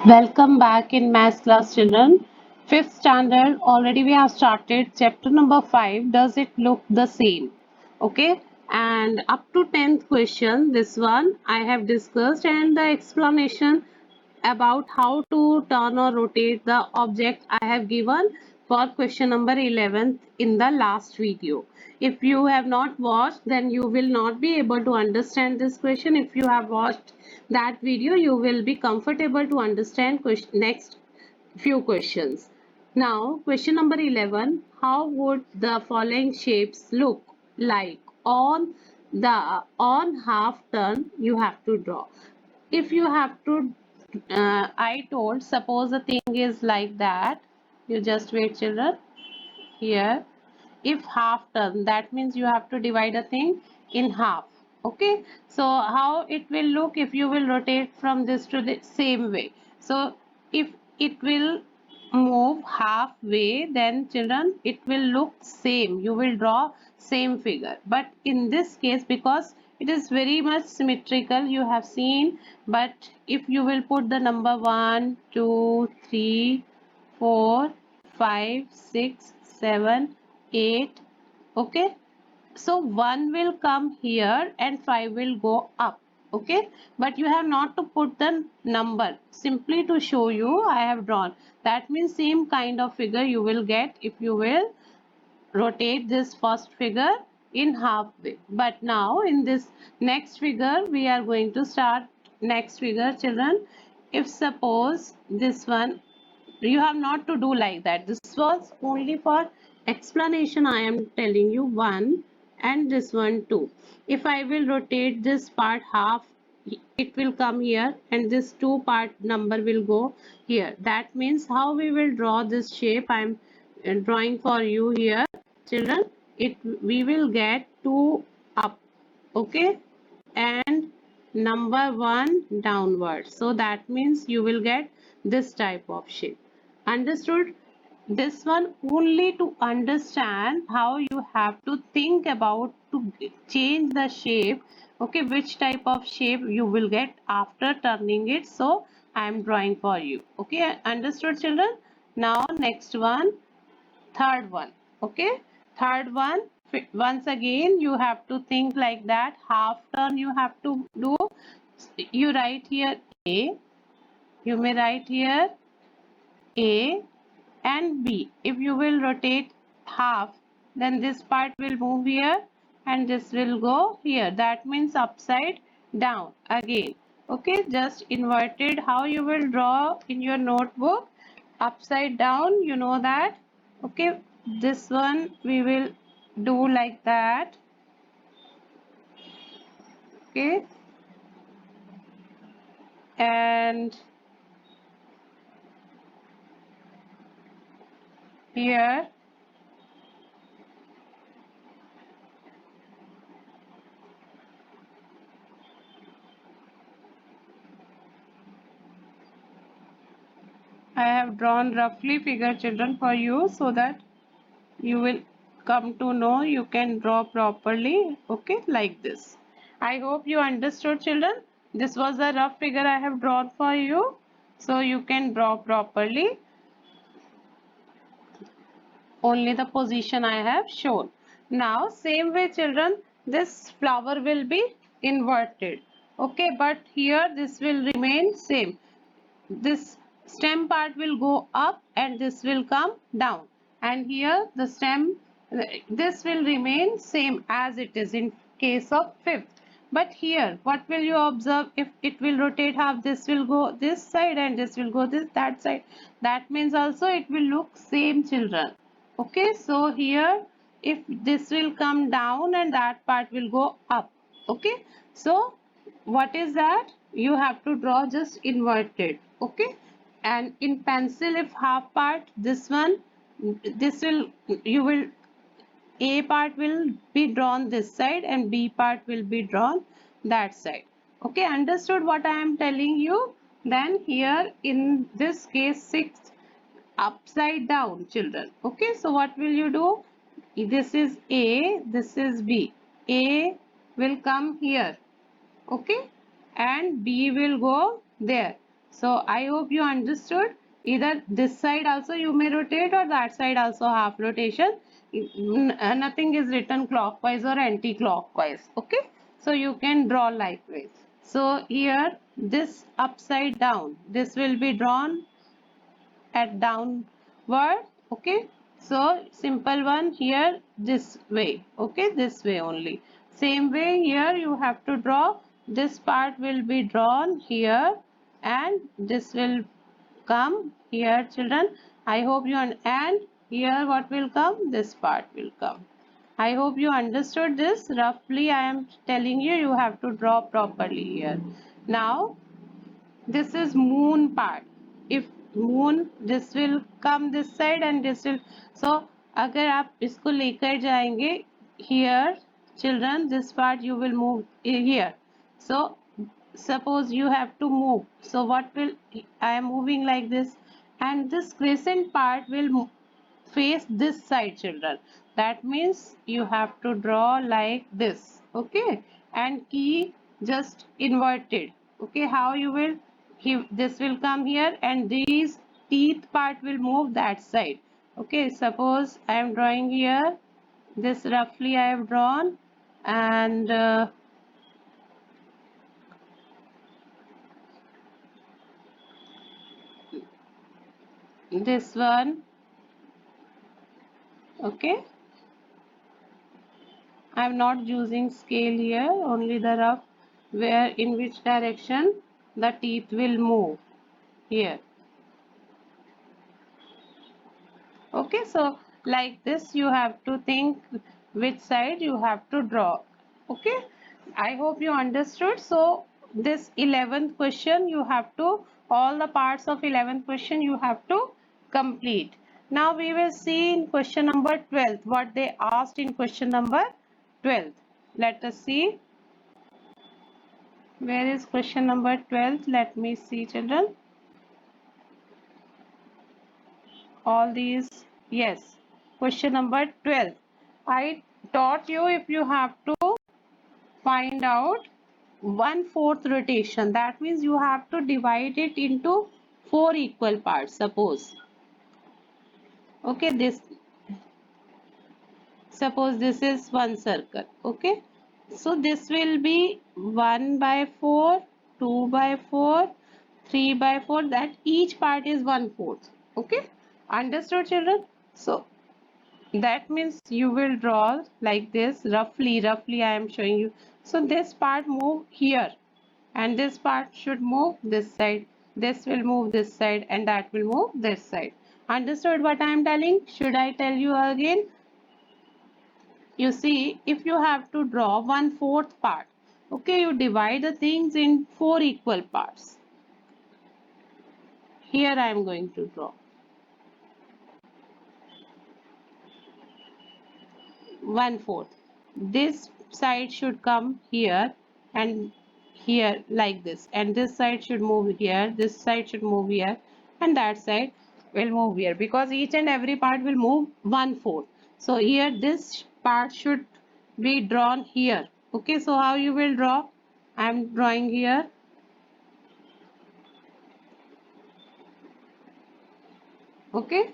Welcome back in maths class, children. Fifth standard, already we have started chapter number 5. Does it look the same? Okay, and up to 10th question, this one I have discussed, and the explanation about how to turn or rotate the object I have given for question number 11 in the last video. If you have not watched, then you will not be able to understand this question. If you have watched that video, you will be comfortable to understand next few questions. Now, question number 11, how would the following shapes look like on half turn you have to draw? If you have to I told, suppose the thing is like that, you just wait, children. Here, if half turn, that means you have to divide a thing in half. Okay, so how it will look if you will rotate from this to the same way? So if it will move halfway, then children, it will look same, you will draw same figure. But in this case, because it is very much symmetrical, you have seen, but if you will put the number 1 2 3 4 5 6 7 8, okay, so 1 will come here and 5 will go up, okay, but you have not to put the number, simply to show you I have drawn. That means same kind of figure you will get if you will rotate this first figure in halfway. But now in this next figure we are going to start next figure, children. If suppose this one, you have not to do like that, this was only for explanation. I am telling you one and this one too. If I will rotate this part half, it will come here and this two part number will go here. That means how we will draw this shape I am drawing for you here, children. It we will get 2 up, okay, and number 1 downward. So that means you will get this type of shape. Understood? This one only to understand how you have to think about to change the shape, okay, which type of shape you will get after turning it. So I am drawing for you, okay. Understood, children? Now next one, third one, okay. Third one, once again you have to think like that, half turn you have to do. You write here A, you may write here A and B. If you will rotate half, then this part will move here and this will go here. That means upside down again, okay. Just inverted, how you will draw in your notebook, upside down, you know that, okay. This one we will do like that, okay. And here I have drawn roughly figure, children, for you, so that you will come to know you can draw properly, okay, like this. I hope you understood, children. This was a rough figure I have drawn for you, so you can draw properly only the position I have shown. Now same way, children, this flower will be inverted, okay, but here this will remain same. This stem part will go up and this will come down, and here the stem, this will remain same as it is in case of fifth. But here what will you observe? If it will rotate half, this will go this side and this will go this that side. That means also it will look same, children, okay. So here if this will come down and that part will go up, okay. So what is that? You have to draw just inverted, okay. And in pencil, if half part, this one, this will, you will, A part will be drawn this side and B part will be drawn that side, okay. Understood what I am telling you? Then here in this case, sixth, upside down, children, okay. So what will you do? This is A, this is B. A will come here, okay, and B will go there. So I hope you understood. Either this side also you may rotate or that side also half rotation. Nothing is written clockwise or anti-clockwise. Okay. So you can draw likewise. So here this upside down, this will be drawn at downward. Okay, so simple one here this way. Okay, this way only. Same way here you have to draw. This part will be drawn here and this will come here, children. I hope you and here what will come, this part will come. I hope you understood this. Roughly I am telling you, you have to draw properly here. Now this is moon part. If moon, this will come this side and this will, so अगर आप इसको लेकर जाएंगे here, children, this part you will move here. So suppose you have to move, so what will, I am moving like this and this crescent part will face this side, children. That means you have to draw like this. Okay, and key just inverted. Okay, how you will, this will come here and these teeth part will move that side. Okay, suppose I am drawing here, this roughly I have drawn, and this one. Okay, I am not using scale here, only the rough, where in which direction the teeth will move here. Okay, so like this you have to think which side you have to draw. Okay, I hope you understood. So this 11th question you have to, all the parts of 11th question you have to complete. Now we will see in question number 12 what they asked in question number 12. Let us see. Where is question number 12? Let me see, children. All these, yes. Question number 12. I taught you if you have to find out 1/4 rotation. That means you have to divide it into 4 equal parts. Suppose. Okay, this. Suppose this is one circle. Okay. So this will be 1/4, 2/4, 3/4. That each part is 1/4. Okay. Understood, children? So that means you will draw like this, roughly I am showing you. So this part move here and this part should move this side, this will move this side and that will move this side. Understood what I am telling? Should I tell you again? You see, if you have to draw 1/4 part, okay, you divide the things in 4 equal parts. Here I am going to draw 1/4. This side should come here and here like this, and this side should move here, this side should move here, and that side will move here, because each and every part will move 1/4. So here this part should be drawn here. Okay, so how you will draw? I am drawing here. Okay,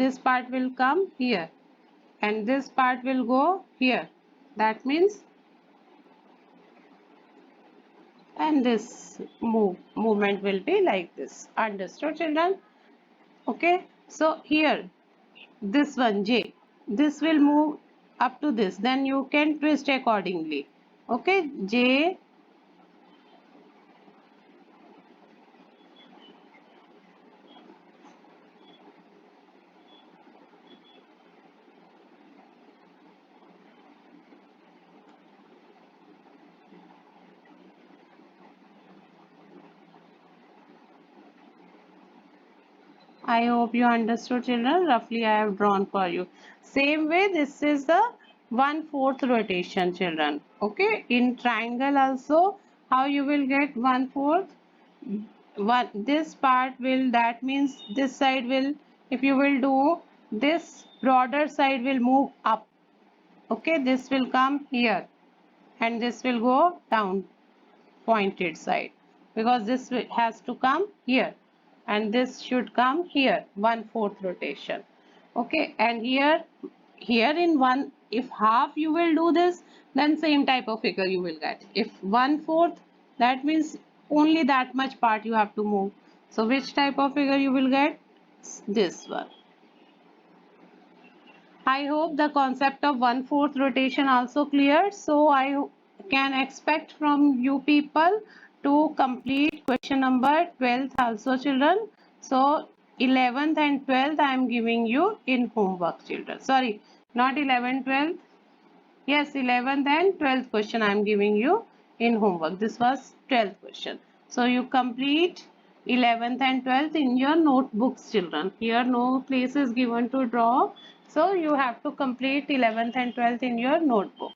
this part will come here and this part will go here. That means, and this movement will be like this. Understood, children? Okay, so here this one J, this will move up to this, then you can twist accordingly. Okay, J, I hope you understood, children. Roughly I have drawn for you. Same way, this is the 1/4 rotation, children. Okay, in triangle also, how you will get 1/4? One, this part will, that means this side will, if you will do this, broader side will move up. Okay, this will come here and this will go down, pointed side. because this has to come here and this should come here, 1/4 rotation. Okay, and here in one, if half you will do this, then same type of figure you will get. If 1/4, that means only that much part you have to move. So which type of figure you will get? This one. I hope the concept of 1/4 rotation also clear. So I can expect from you people to complete question number 12 also, children. So 11th and 12th I am giving you in homework, children. Sorry, not 11th, 12th. Yes, 11th and 12th question I am giving you in homework. This was 12th question. So you complete 11th and 12th in your notebooks, children. Here no place is given to draw. So you have to complete 11th and 12th in your notebook.